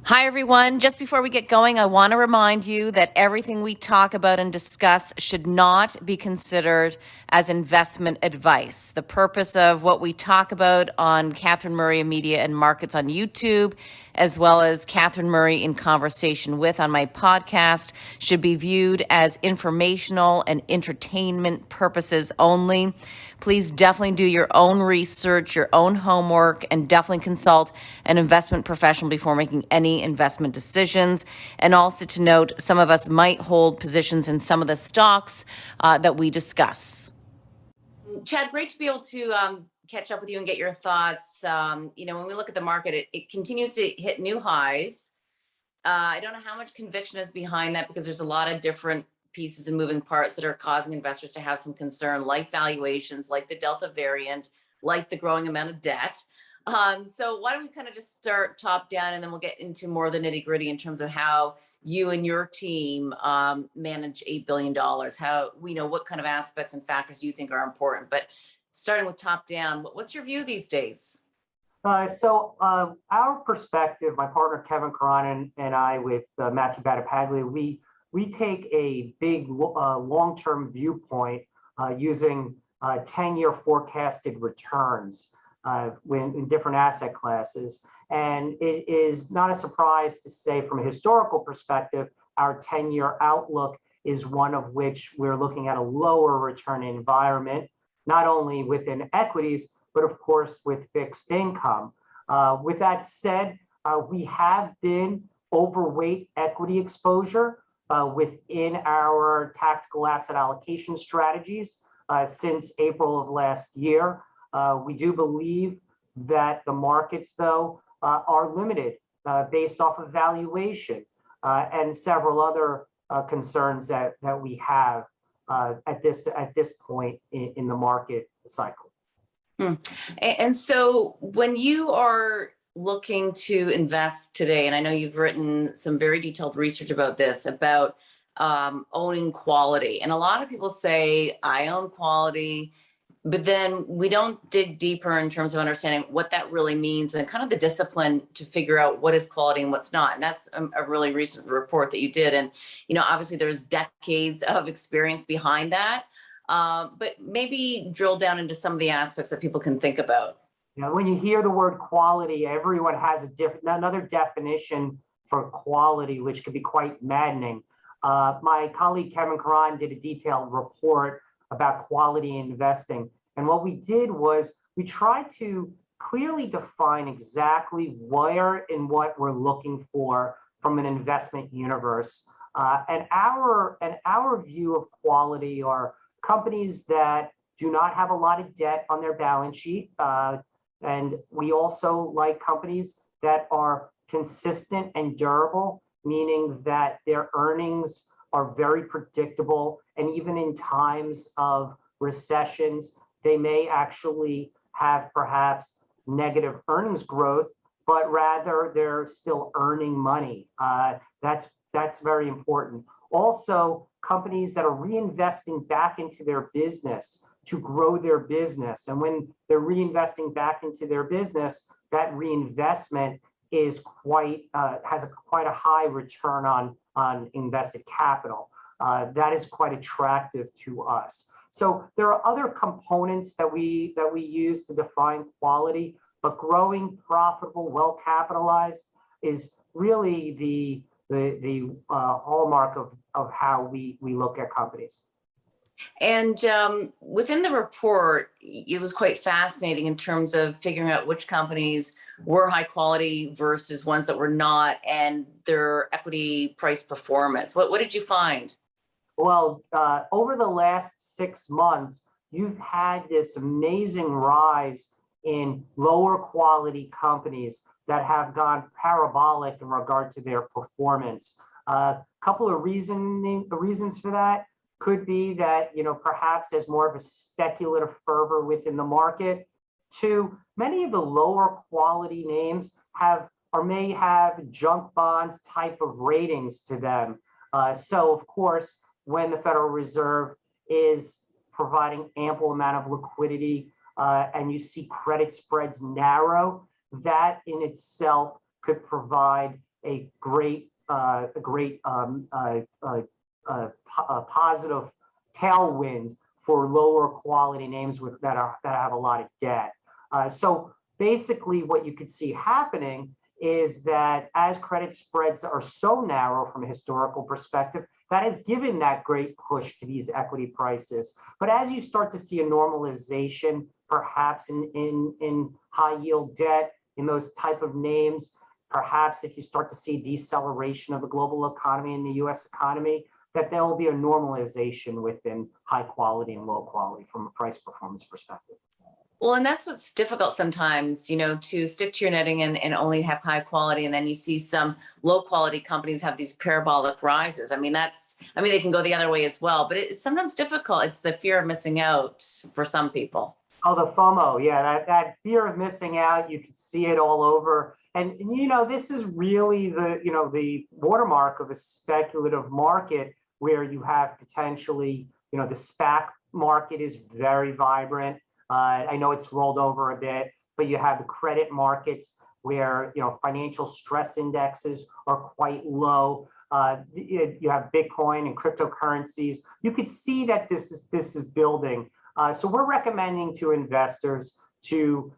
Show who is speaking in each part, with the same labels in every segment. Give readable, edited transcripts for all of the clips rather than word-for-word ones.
Speaker 1: Hi, everyone. Just before we get going, I want to remind you that everything we talk about and discuss should not be considered as investment advice. The purpose of what we talk about on Catherine Murray Media and Markets on YouTube, as well as Catherine Murray in Conversation With on my podcast, should be viewed as informational and entertainment purposes only. Please definitely do your own research, your own homework, and definitely consult an investment professional before making any investment decisions. And also to note, some of us might hold positions in some of the stocks that we discuss. Chad, great to be able to catch up with you and get your thoughts. When we look at the market, it continues to hit new highs. I don't know how much conviction is behind that because there's a lot of different pieces and moving parts that are causing investors to have some concern, like valuations, like the Delta variant, like the growing amount of debt. So why don't we kind of just start top down, and then we'll get into more of the nitty gritty in terms of how you and your team manage $8 billion, how we know what kind of aspects and factors you think are important. But starting with top down, what's your view these days?
Speaker 2: Our perspective, my partner Kevin Karan and I, with Matthew Battipaglia, we take a big long-term viewpoint using 10-year forecasted returns in different asset classes. And it is not a surprise to say, from a historical perspective, our 10-year outlook is one of which we're looking at a lower return environment, not only within equities, but of course with fixed income. With that said, we have been overweight equity exposure within our tactical asset allocation strategies since April of last year. We do believe that the markets, though, are limited based off of valuation and several other concerns that we have at this point in the market cycle.
Speaker 1: And so when you are looking to invest today, and I know you've written some very detailed research about this, about owning quality. And a lot of people say, I own quality, but then we don't dig deeper in terms of understanding what that really means and kind of the discipline to figure out what is quality and what's not. And that's a really recent report that you did. And, obviously there's decades of experience behind that. But maybe drill down into some of the aspects that people can think about.
Speaker 2: When you hear the word quality, everyone has another definition for quality, which can be quite maddening. My colleague Kevin Karan did a detailed report about quality investing. And what we did was we tried to clearly define exactly where and what we're looking for from an investment universe. And our view of quality are companies that do not have a lot of debt on their balance sheet. And we also like companies that are consistent and durable, meaning that their earnings are very predictable. And even in times of recessions, they may actually have perhaps negative earnings growth, but rather they're still earning money. That's very important. Also, companies that are reinvesting back into their business to grow their business. And when they're reinvesting back into their business, that reinvestment is has quite a high return on invested capital. That is quite attractive to us. So there are other components that we use to define quality, but growing, profitable, well capitalized is really the hallmark of how we look at companies.
Speaker 1: And within the report, it was quite fascinating in terms of figuring out which companies were high quality versus ones that were not, and their equity price performance. What did you find?
Speaker 2: Well, over the last 6 months, you've had this amazing rise in lower quality companies that have gone parabolic in regard to their performance. A couple of reasons for that could be that, perhaps there's more of a speculative fervor within the market. Two, many of the lower quality names may have junk bond type of ratings to them. So of course, when the Federal Reserve is providing ample amount of liquidity and you see credit spreads narrow, that in itself could provide a great positive tailwind for lower quality names that have a lot of debt. So basically, what you could see happening is that as credit spreads are so narrow from a historical perspective, that has given that great push to these equity prices. But as you start to see a normalization, perhaps in high yield debt, in those type of names, perhaps if you start to see deceleration of the global economy and the US economy, that there will be a normalization within high quality and low quality from a price performance perspective.
Speaker 1: Well, and that's what's difficult sometimes, to stick to your knitting and only have high quality. And then you see some low quality companies have these parabolic rises. I mean, they can go the other way as well, but it's sometimes difficult. It's the fear of missing out for some people.
Speaker 2: Oh, the FOMO. Yeah, that fear of missing out, you can see it all over. And this is really the watermark of a speculative market where you have potentially, the SPAC market is very vibrant. I know it's rolled over a bit, but you have the credit markets where financial stress indexes are quite low. You have Bitcoin and cryptocurrencies. You could see that this is building. So we're recommending to investors to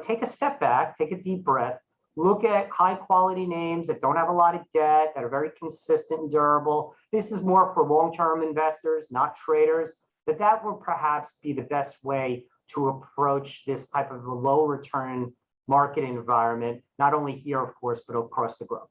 Speaker 2: take a step back, take a deep breath, look at high quality names that don't have a lot of debt, that are very consistent and durable. This is more for long-term investors, not traders. That would perhaps be the best way to approach this type of a low return market environment, not only here, of course, but across the globe.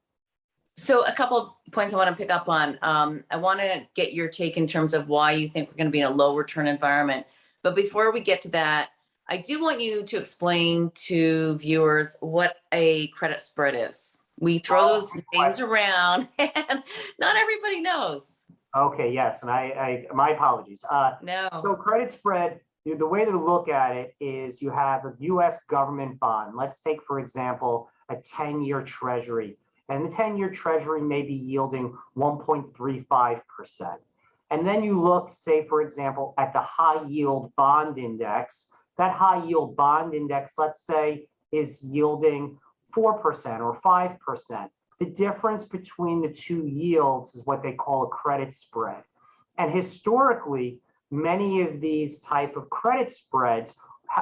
Speaker 1: So a couple of points I want to pick up on. I want to get your take in terms of why you think we're going to be in a low return environment. But before we get to that, I do want you to explain to viewers what a credit spread is. We throw those names around and not everybody knows.
Speaker 2: Okay, yes, and I my apologies.
Speaker 1: No.
Speaker 2: So credit spread, the way to look at it is you have a U.S. government bond. Let's take, for example, a 10-year treasury. And the 10-year treasury may be yielding 1.35%. And then you look, say, for example, at the high yield bond index. That high yield bond index, let's say, is yielding 4% or 5%. The difference between the two yields is what they call a credit spread. And historically, many of these type of credit spreads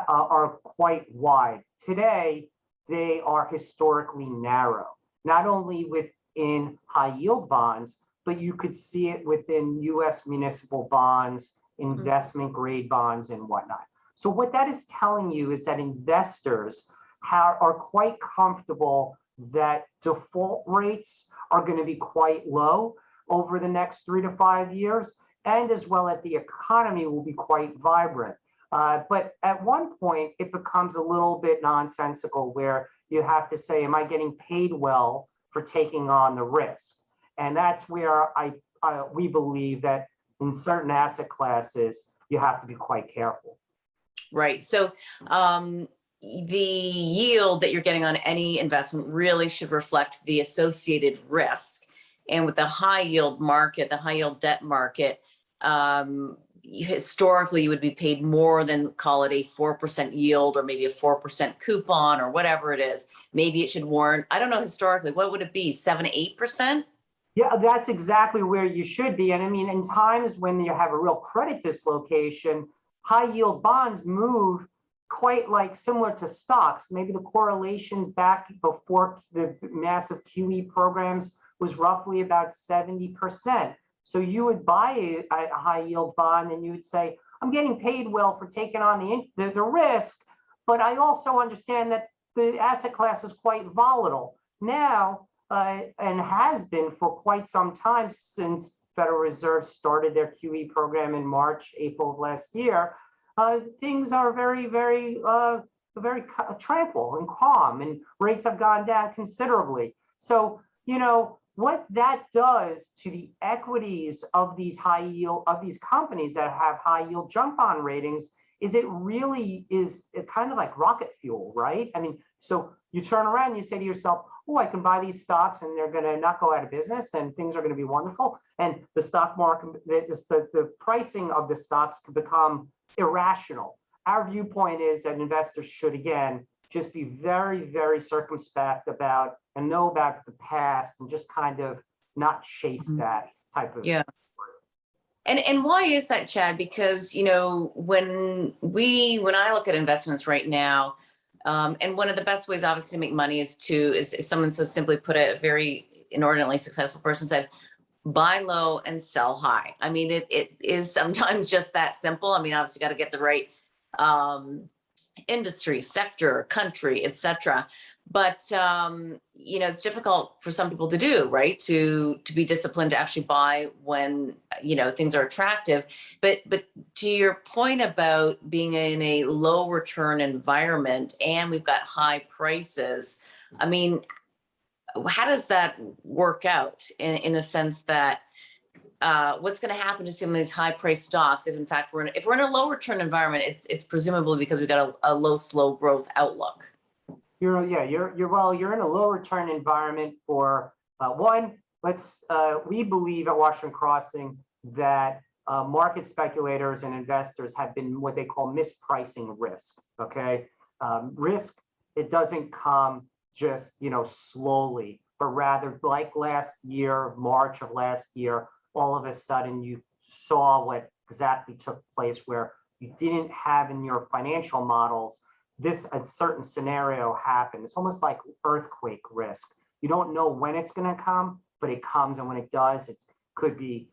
Speaker 2: are quite wide. Today, they are historically narrow, not only within high yield bonds, but you could see it within US municipal bonds, investment grade bonds, and whatnot. So what that is telling you is that investors are quite comfortable that default rates are going to be quite low over the next 3 to 5 years, and as well as the economy will be quite vibrant. But at one point, it becomes a little bit nonsensical where you have to say, am I getting paid well for taking on the risk? And that's where we believe that in certain asset classes, you have to be quite careful.
Speaker 1: Right. So the yield that you're getting on any investment really should reflect the associated risk. And with the high yield market, the high yield debt market, historically you would be paid more than, call it a 4% yield or maybe a 4% coupon or whatever it is. Maybe it should warrant, I don't know, historically, what would it be, 7 to 8%?
Speaker 2: Yeah, that's exactly where you should be. And I mean, in times when you have a real credit dislocation, high yield bonds move quite like similar to stocks. Maybe the correlations back before the massive QE programs was roughly about 70%. So you would buy a high yield bond and you would say, I'm getting paid well for taking on the risk, but I also understand that the asset class is quite volatile. Now, and has been for quite some time since Federal Reserve started their QE program in March, April of last year, things are very, very, very tranquil and calm, and rates have gone down considerably. So, what that does to the equities of these companies that have high yield junk bond ratings is it really is kind of like rocket fuel, right? I mean, so you turn around and you say to yourself, oh, I can buy these stocks and they're going to not go out of business and things are going to be wonderful. And the stock market, the pricing of the stocks could become irrational. Our viewpoint is that investors should, again, just be very, very circumspect about and know about the past and just kind of not chase that type of.
Speaker 1: Yeah. And why is that, Chad? Because, you know, when I look at investments right now, and one of the best ways obviously to make money is someone so simply put it, a very inordinately successful person said, buy low and sell high. I mean, it is sometimes just that simple. I mean, obviously you got to get the right industry, sector, country, etc. But you know, it's difficult for some people to do, right? To be disciplined to actually buy when, you know, things are attractive. But to your point about being in a low return environment and we've got high prices, I mean, how does that work out in the sense that what's going to happen to some of these high priced stocks if in fact if we're in a low return environment? It's presumably because we've got a low slow growth outlook.
Speaker 2: You're in a low return environment for one. We believe at Washington Crossing that market speculators and investors have been what they call mispricing risk. Okay, risk, it doesn't come just, you know, slowly, but rather like last year, March of last year, all of a sudden you saw what exactly took place where you didn't have in your financial models a certain scenario happen. It's almost like earthquake risk. You don't know when it's going to come, but it comes, and when it does, it could be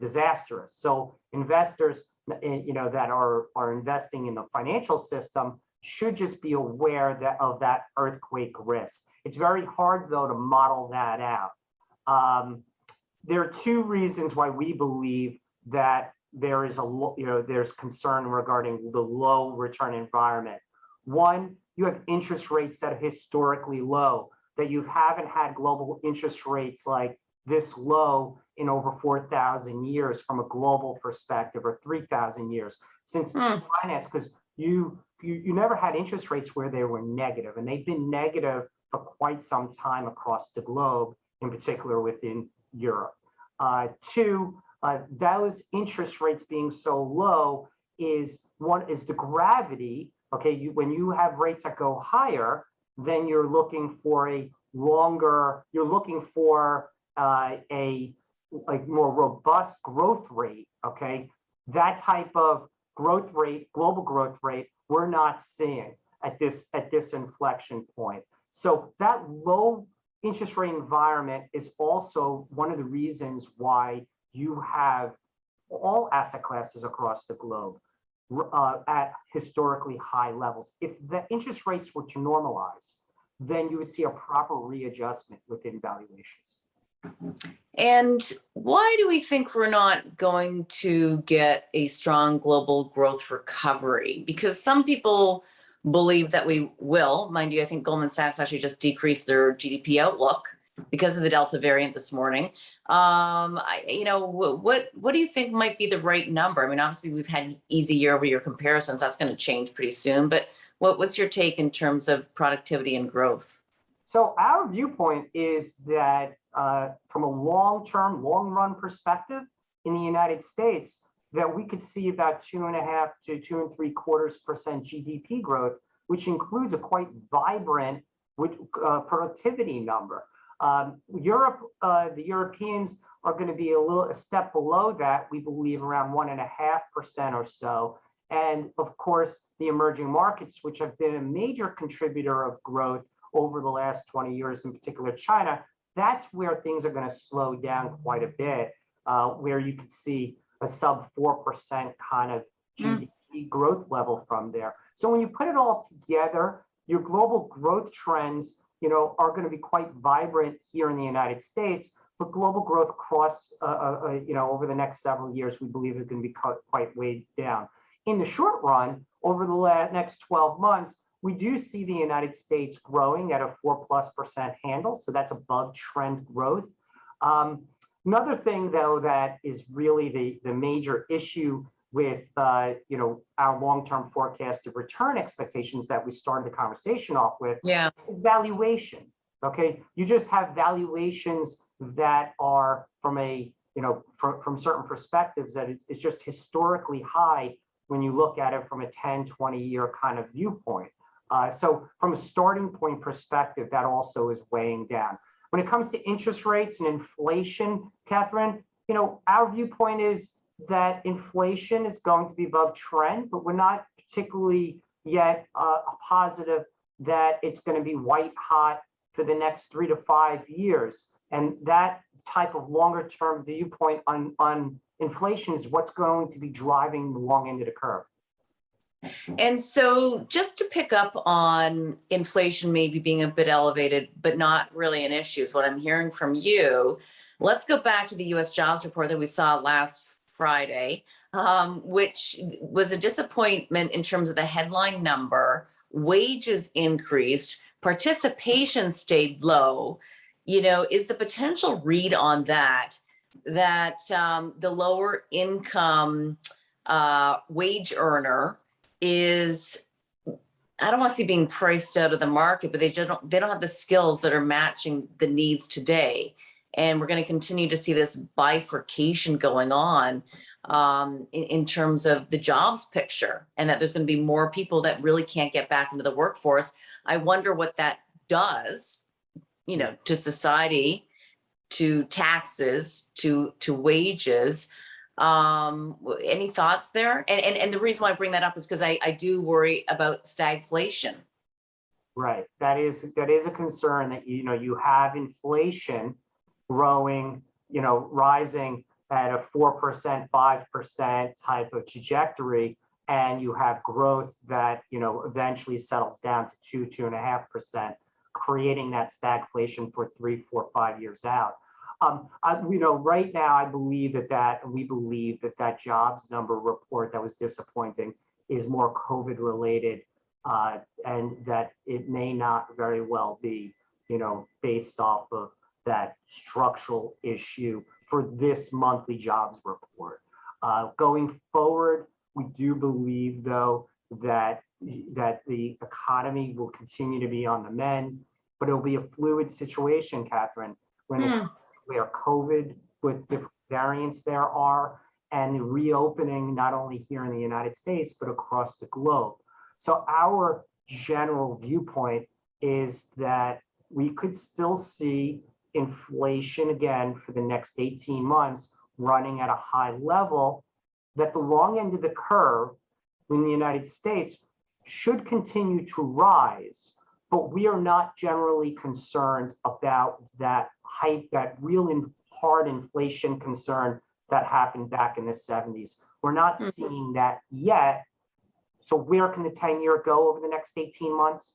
Speaker 2: disastrous. So investors, you know, that are investing in the financial system should just be aware of that earthquake risk. It's very hard though to model that out. There are two reasons why we believe that there's concern regarding the low return environment. One, you have interest rates that are historically low, that you haven't had global interest rates like this low in over 4,000 years from a global perspective, or 3,000 years since finance, because you never had interest rates where they were negative, and they've been negative for quite some time across the globe, in particular within Europe. Two, those interest rates being so low is the gravity. Okay, when you have rates that go higher, then you're looking for a more robust growth rate. Okay, that type of growth rate, global growth rate, we're not seeing at this inflection point. So that low interest rate environment is also one of the reasons why you have all asset classes across the globe at historically high levels. If the interest rates were to normalize, then you would see a proper readjustment within valuations.
Speaker 1: And why do we think we're not going to get a strong global growth recovery? Because some people believe that we will. Mind you, I think Goldman Sachs actually just decreased their GDP outlook because of the Delta variant this morning. What do you think might be the right number? I mean, obviously we've had easy year-over-year comparisons. That's going to change pretty soon. But what's your take in terms of productivity and growth?
Speaker 2: So our viewpoint is that from a long-term, long-run perspective in the United States, that we could see about 2.5% to 2.75% GDP growth, which includes a quite vibrant productivity number. Europe, the Europeans are going to be a step below that, we believe around 1.5% or so. And of course, the emerging markets, which have been a major contributor of growth over the last 20 years, in particular China, that's where things are going to slow down quite a bit, where you could see a sub 4% kind of GDP growth level from there. So when you put it all together, your global growth trends, are going to be quite vibrant here in the United States, but global growth over the next several years, we believe is going to be quite weighed down. In the short run, over the next 12 months, we do see the United States growing at a 4+% handle. So that's above trend growth. Another thing, though, that is really the major issue with our long-term forecasted return expectations that we started the conversation off with is valuation. Okay, you just have valuations that are from from certain perspectives that it's just historically high when you look at it from a 10, 20-year kind of viewpoint. So from a starting point perspective, that also is weighing down. When it comes to interest rates and inflation, Catherine, our viewpoint is that inflation is going to be above trend, but we're not particularly yet positive that it's going to be white hot for the next 3 to 5 years. And that type of longer term viewpoint on inflation is what's going to be driving the long end of the curve.
Speaker 1: And so just to pick up on inflation maybe being a bit elevated, but not really an issue is what I'm hearing from you. Let's go back to the US jobs report that we saw last Friday, which was a disappointment in terms of the headline number. Wages increased, participation stayed low. Is the potential read on that the lower income wage earner is, I don't want to see being priced out of the market, but they don't have the skills that are matching the needs today. And we're going to continue to see this bifurcation going on in terms of the jobs picture, and that there's going to be more people that really can't get back into the workforce. I wonder what that does, to society, to taxes, to wages. Any thoughts there? And the reason why I bring that up is because I do worry about stagflation.
Speaker 2: Right. That is a concern that, you have inflation growing, rising at a 4%, 5% type of trajectory. And you have growth that, eventually settles down to 2.5%, creating that stagflation for 3, 4, 5 years out. Right now, I believe we believe that jobs number report that was disappointing is more COVID related, and that it may not very well be, based off of that structural issue for this monthly jobs report. Going forward, we do believe, though, that the economy will continue to be on the mend, but it'll be a fluid situation, Catherine, where COVID, with different variants there are, and the reopening, not only here in the United States, but across the globe. So our general viewpoint is that we could still see inflation again for the next 18 months running at a high level, that the long end of the curve in the United States should continue to rise, but we are not generally concerned about that height, that real hard inflation concern that happened back in the 70s. We're not seeing that yet. So where can the 10-year go over the next 18 months?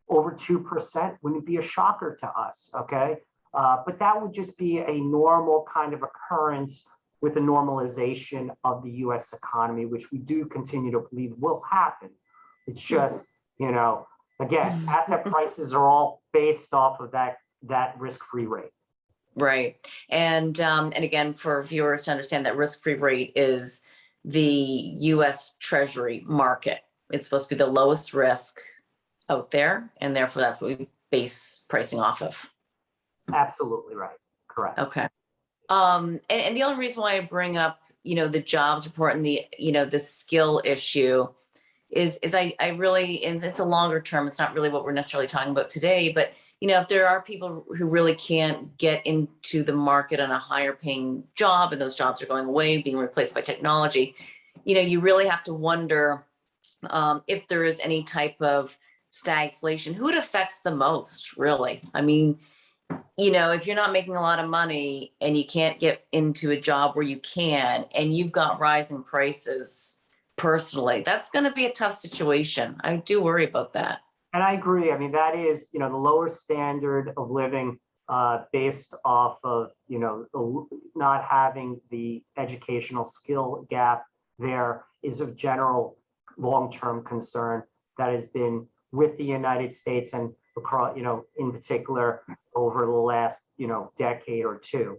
Speaker 2: Over 2% wouldn't be a shocker to us, okay? But that would just be a normal kind of occurrence with the normalization of the US economy, which we do continue to believe will happen. It's just, again, asset prices are all based off of that risk-free rate.
Speaker 1: Right. And again, for viewers to understand, that risk-free rate is the US Treasury market. It's supposed to be the lowest risk out there, and therefore that's what we base pricing off of.
Speaker 2: Absolutely right. Correct.
Speaker 1: Okay. And the only reason why I bring up, the jobs report and the skill issue is I really, and it's a longer term, it's not really what we're necessarily talking about today, but if there are people who really can't get into the market on a higher paying job, and those jobs are going away, being replaced by technology, you really have to wonder if there is any type of stagflation, who it affects the most, really. I mean, if you're not making a lot of money and you can't get into a job where you can, and you've got rising prices personally, that's going to be a tough situation. I do worry about that.
Speaker 2: And I agree. I mean, that is, the lower standard of living based off of, not having the educational skill gap there is a general long-term concern that has been with the United States and across, in particular over the last, decade or two.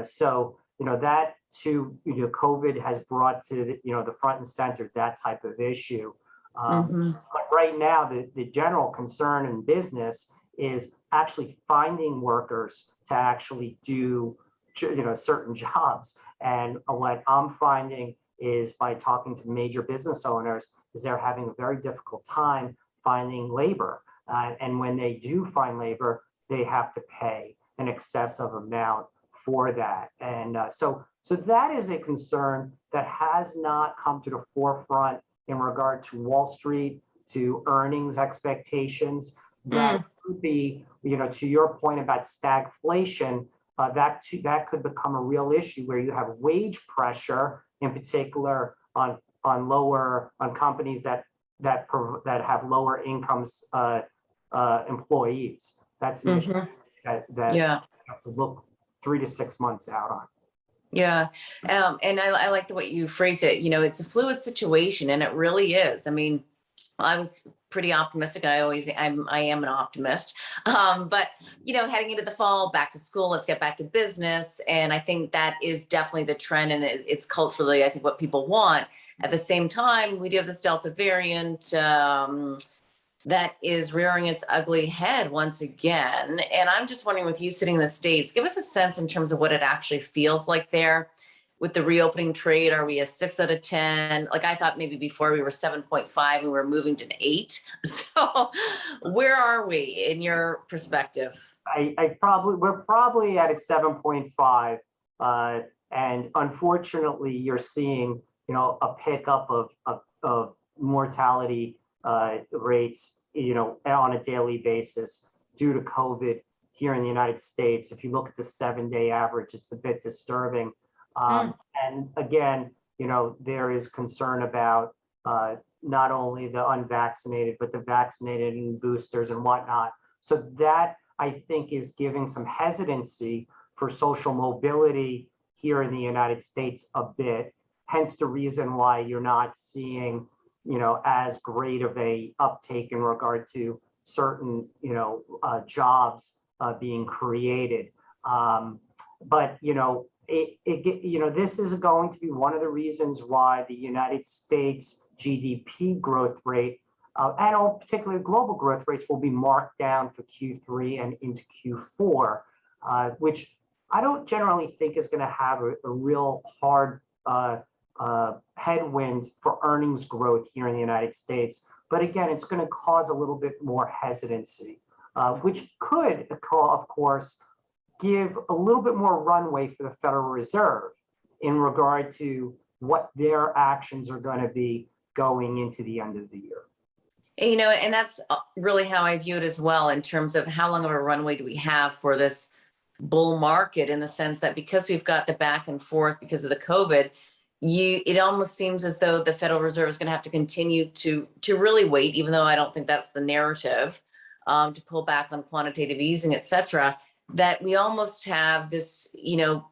Speaker 2: So, that too, COVID has brought to the front and center that type of issue. But right now, the general concern in business is actually finding workers to actually do, certain jobs. And what I'm finding is, by talking to major business owners, is they're having a very difficult time finding labor. And when they do find labor, they have to pay an excessive amount for that. And so that is a concern that has not come to the forefront in regard to Wall Street, to earnings expectations. That could be, to your point about stagflation, that could become a real issue where you have wage pressure, in particular on companies that have lower incomes employees. That's an issue that you have to look 3 to 6 months out on.
Speaker 1: Yeah. And I like the way you phrased it. It's a fluid situation, and it really is. I mean, I was pretty optimistic. I am an optimist. But, heading into the fall, back to school, let's get back to business. And I think that is definitely the trend. And it's culturally, I think, what people want. At the same time, we do have this Delta variant that is rearing its ugly head once again. And I'm just wondering, with you sitting in the States, give us a sense in terms of what it actually feels like there with the reopening trade. Are we a 6 out of 10? Like, I thought maybe before we were 7.5, we were moving to an 8. So where are we in your perspective?
Speaker 2: We're probably at a 7.5. And unfortunately, you're seeing, a pickup of mortality rates, on a daily basis due to COVID here in the United States. If you look at the 7-day average, it's a bit disturbing. And again, there is concern about not only the unvaccinated, but the vaccinated and boosters and whatnot. So that, I think, is giving some hesitancy for social mobility here in the United States a bit. Hence the reason why you're not seeing, as great of a uptake in regard to certain, jobs being created. But, this is going to be one of the reasons why the United States GDP growth rate and particularly global growth rates will be marked down for Q3 and into Q4, which I don't generally think is going to have a real hard headwind for earnings growth here in the United States. But again, it's going to cause a little bit more hesitancy, which could, of course, give a little bit more runway for the Federal Reserve in regard to what their actions are going to be going into the end of the year.
Speaker 1: And that's really how I view it as well, in terms of how long of a runway do we have for this bull market, in the sense that because we've got the back and forth because of the COVID, it almost seems as though the Federal Reserve is going to have to continue to really wait, even though I don't think that's the narrative, to pull back on quantitative easing, et cetera, that we almost have this,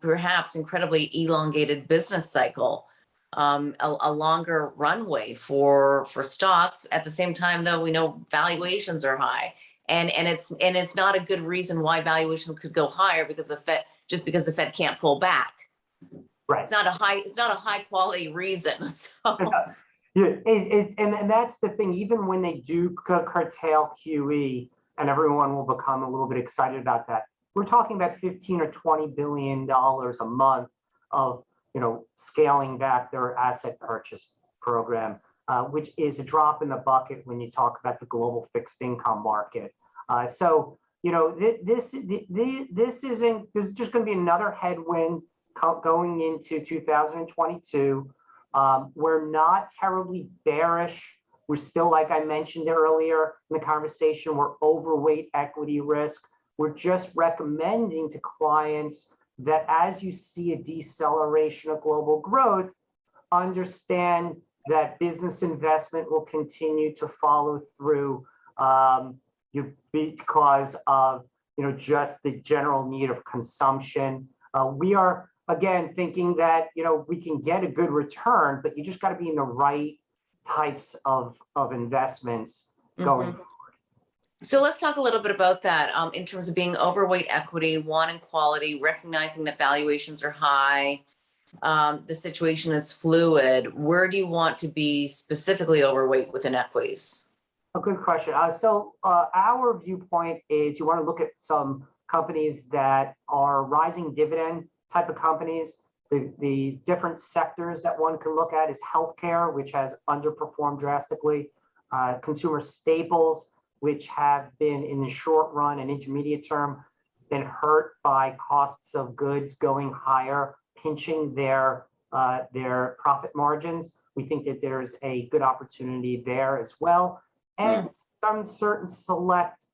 Speaker 1: perhaps incredibly elongated business cycle, a longer runway for stocks. At the same time, though, we know valuations are high, and it's not a good reason why valuations could go higher because the Fed can't pull back.
Speaker 2: Right.
Speaker 1: It's not a high quality reason. So.
Speaker 2: Yeah, and that's the thing. Even when they do curtail QE, and everyone will become a little bit excited about that, we're talking about $15 or $20 billion a month of scaling back their asset purchase program, which is a drop in the bucket when you talk about the global fixed income market. So this is just going to be another headwind going into 2022. We're not terribly bearish. We're still, like I mentioned earlier in the conversation, we're overweight equity risk. We're just recommending to clients that as you see a deceleration of global growth, understand that business investment will continue to follow through because of just the general need of consumption. We are, again, thinking that we can get a good return, but you just got to be in the right types of investments going forward.
Speaker 1: So let's talk a little bit about that in terms of being overweight equity, wanting quality, recognizing that valuations are high, the situation is fluid. Where do you want to be specifically overweight within equities?
Speaker 2: A good question. So our viewpoint is you want to look at some companies that are rising dividend type of companies. The different sectors that one can look at is healthcare, which has underperformed drastically. consumer staples, which have been in the short run and intermediate term, been hurt by costs of goods going higher, pinching their profit margins. We think that there's a good opportunity there as well. And some certain select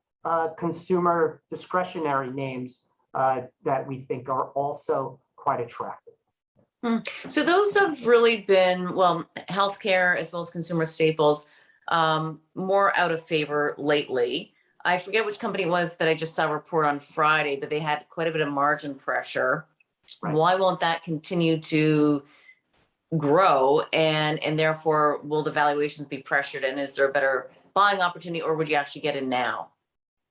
Speaker 2: consumer discretionary names that we think are also quite attractive.
Speaker 1: So those have really been, well, healthcare as well as consumer staples, more out of favor lately. I forget which company it was that I just saw a report on Friday, but they had quite a bit of margin pressure. Right. Why won't that continue to grow, and therefore will the valuations be pressured? And is there a better buying opportunity, or would you actually get in now?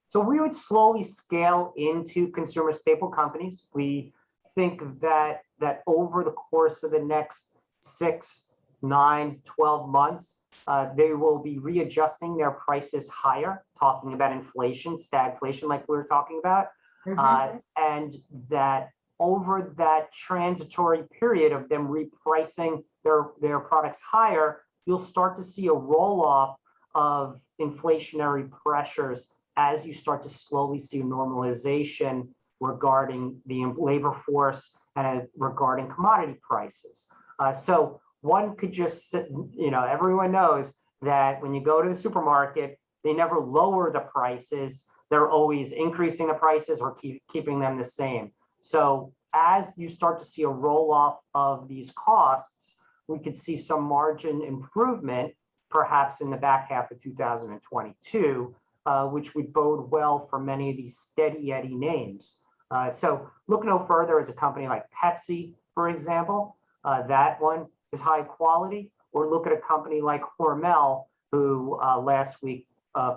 Speaker 2: So we would slowly scale into consumer staple companies. We think that over the course of the next 6, 9, 12 months, they will be readjusting their prices higher, talking about inflation, stagflation, like we were talking about. And that over that transitory period of them repricing their products higher, you'll start to see a roll-off of inflationary pressures as you start to slowly see normalization regarding the labor force and regarding commodity prices. So one could just, everyone knows that when you go to the supermarket, they never lower the prices. They're always increasing the prices or keeping them the same. So as you start to see a roll-off of these costs, we could see some margin improvement, perhaps in the back half of 2022, which would bode well for many of these steady Eddie names. So look no further as a company like Pepsi, for example. That one is high quality. Or look at a company like Hormel, who last week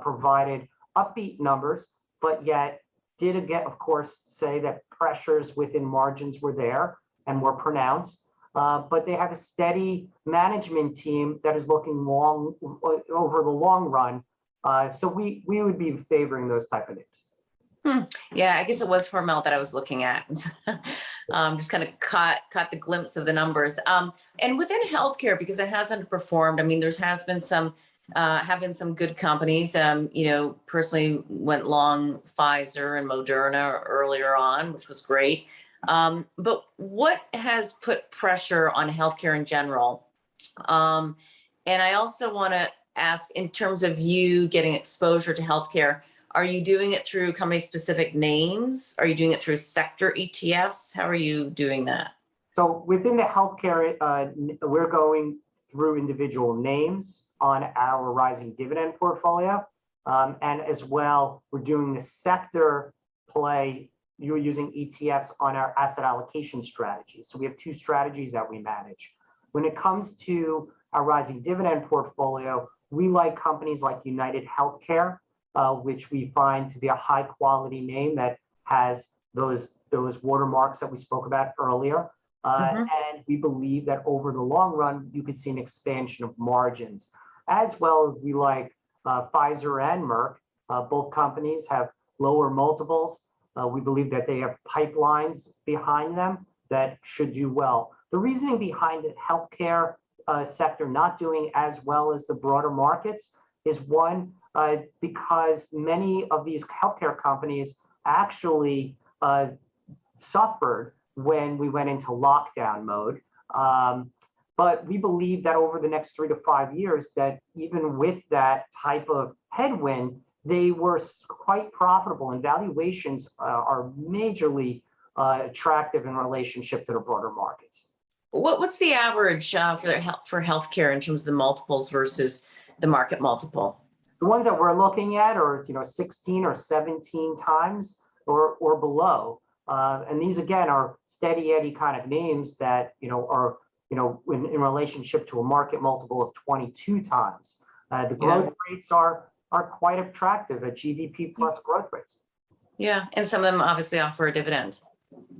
Speaker 2: provided upbeat numbers, but yet did again, of course, say that pressures within margins were there and were pronounced. But they have a steady management team that is looking over the long run. So we would be favoring those type of names.
Speaker 1: Yeah, I guess it was Hormel that I was looking at. Just kind of caught the glimpse of the numbers. And within healthcare, because it hasn't performed, I mean, have been some good companies. Personally went long Pfizer and Moderna earlier on, which was great. But what has put pressure on healthcare in general? And I also want to ask, in terms of you getting exposure to healthcare, are you doing it through company-specific names? Are you doing it through sector ETFs? How are you doing that?
Speaker 2: So within the healthcare, we're going through individual names on our rising dividend portfolio. And as well, we're doing the sector play. You're using ETFs on our asset allocation strategies. So we have 2 strategies that we manage. When it comes to our rising dividend portfolio, we like companies like United Healthcare, which we find to be a high quality name that has those watermarks that we spoke about earlier. And we believe that over the long run, you could see an expansion of margins. As well, we like Pfizer and Merck. Both companies have lower multiples. We believe that they have pipelines behind them that should do well. The reasoning behind the healthcare sector not doing as well as the broader markets is one, because many of these healthcare companies actually suffered when we went into lockdown mode. But we believe that over the next 3 to 5 years, that even with that type of headwind, they were quite profitable, and valuations are majorly attractive in relationship to the broader markets.
Speaker 1: What's the average for healthcare in terms of the multiples versus the market multiple?
Speaker 2: The ones that we're looking at are 16 or 17 times or below. And these again are steady Eddie kind of names that are in relationship to a market multiple of 22 times. The growth rates are quite attractive at GDP plus growth rates.
Speaker 1: Yeah, and some of them obviously offer a dividend.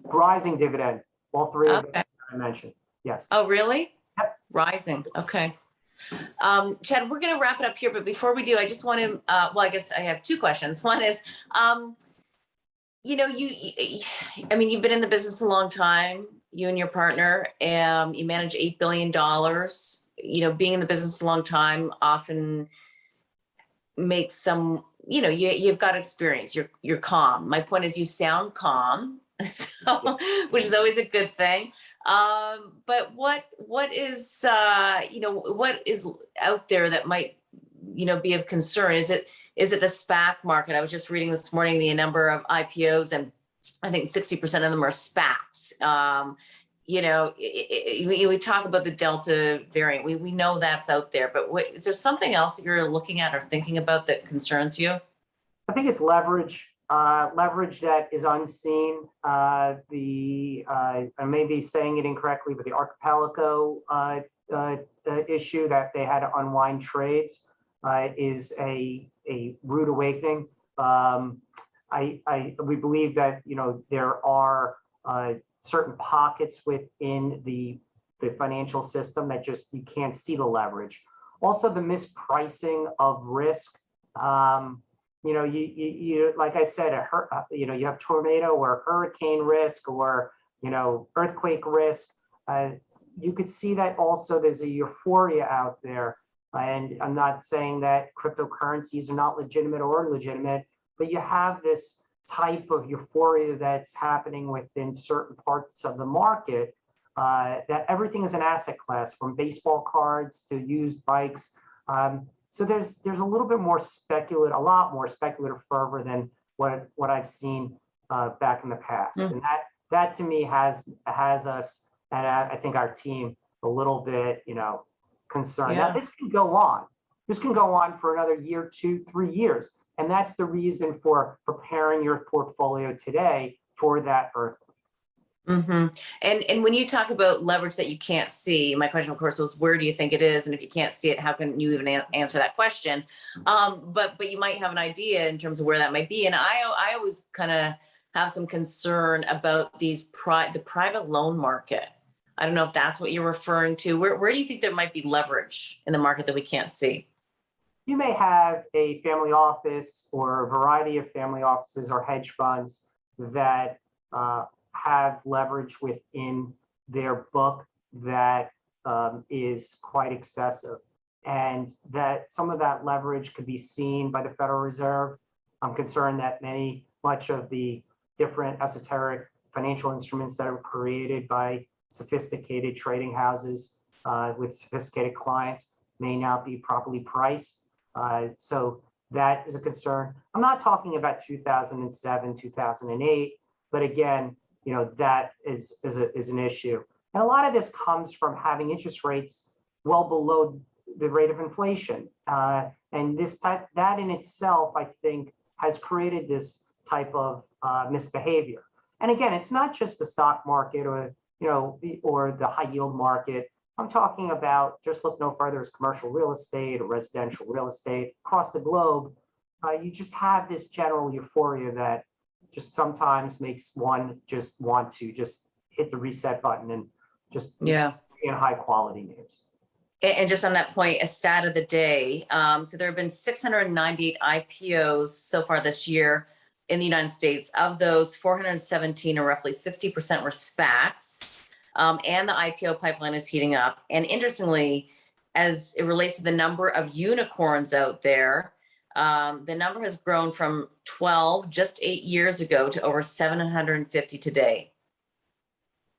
Speaker 2: Rising dividend, all 3 of them that I mentioned. Yes.
Speaker 1: Oh, really?
Speaker 2: Yep.
Speaker 1: Rising. Okay. Chad, we're going to wrap it up here, but before we do, I just want to, I guess I have 2 questions. One is, you've been in the business a long time, you and your partner, you manage $8 billion, being in the business a long time, often make some, you've got experience, you're calm. My point is you sound calm, so, which is always a good thing. But what is, what is out there that might, be of concern? Is it the SPAC market? I was just reading this morning the number of IPOs, and I think 60% of them are SPACs. We talk about the Delta variant. We know that's out there, but is there something else that you're looking at or thinking about that concerns you?
Speaker 2: I think it's leverage, leverage that is unseen. I may be saying it incorrectly, but the Archipelago issue that they had to unwind trades is a rude awakening. We believe that there are certain pockets within the financial system that just you can't see the leverage. Also, the mispricing of risk. You like I said, you have tornado or hurricane risk or earthquake risk. You could see that also there's a euphoria out there. And I'm not saying that cryptocurrencies are not legitimate or legitimate, but you have this type of euphoria that's happening within certain parts of the market, that everything is an asset class, from baseball cards to used bikes. So there's a little bit more a lot more speculative fervor than what I've seen back in the past, and that to me has us, and I think our team, a little bit concerned.
Speaker 1: Yeah.
Speaker 2: Now this can go on. This can go on for another year, 2, 3 years. And that's the reason for preparing your portfolio today for that earthquake.
Speaker 1: Mm-hmm. And when you talk about leverage that you can't see, my question, of course, was where do you think it is? And if you can't see it, how can you even answer that question? But you might have an idea in terms of where that might be. And I always kind of have some concern about the private loan market. I don't know if that's what you're referring to. Where do you think there might be leverage in the market that we can't see?
Speaker 2: You may have a family office or a variety of family offices or hedge funds that have leverage within their book that is quite excessive, and that some of that leverage could be seen by the Federal Reserve. I'm concerned that much of the different esoteric financial instruments that are created by sophisticated trading houses with sophisticated clients may not be properly priced. So that is a concern. I'm not talking about 2007, 2008, but again, that is an issue. And a lot of this comes from having interest rates well below the rate of inflation. And that in itself, I think, has created this type of misbehavior. And again, it's not just the stock market or the high yield market. I'm talking about, just look no further, as commercial real estate or residential real estate across the globe. You just have this general euphoria that just sometimes makes one just want to just hit the reset button and just in high quality names.
Speaker 1: And just on that point, a stat of the day. So there have been 698 IPOs so far this year in the United States. Of those, 417, or roughly 60%, were SPACs. And the IPO pipeline is heating up. And interestingly, as it relates to the number of unicorns out there, the number has grown from 12 just 8 years ago to over 750 today.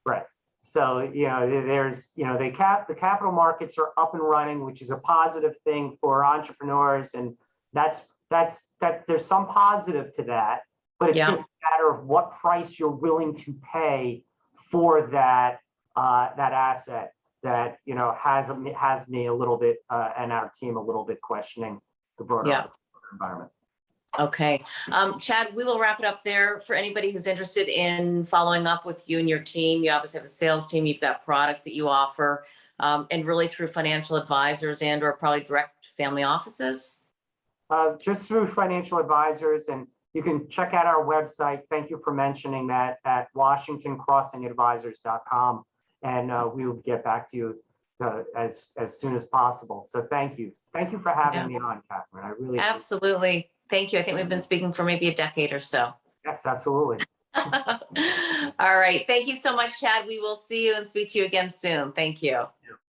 Speaker 2: Right. So, there's, the capital markets are up and running, which is a positive thing for entrepreneurs. And there's some positive to that, but it's just a matter of what price you're willing to pay for that asset that, has me a little bit, and our team a little bit questioning the broader environment.
Speaker 1: Okay. Chad, we will wrap it up there. For anybody who's interested in following up with you and your team, you obviously have a sales team, you've got products that you offer, and really through financial advisors and or probably direct family offices?
Speaker 2: Just through financial advisors, and you can check out our website. Thank you for mentioning that, at WashingtonCrossingAdvisors.com, and we will get back to you as soon as possible. So thank you. Thank you for having me on, Catherine. I really
Speaker 1: absolutely. Thank you. I think we've been speaking for maybe a decade or so.
Speaker 2: Yes, absolutely.
Speaker 1: All right. Thank you so much, Chad. We will see you and speak to you again soon. Thank you.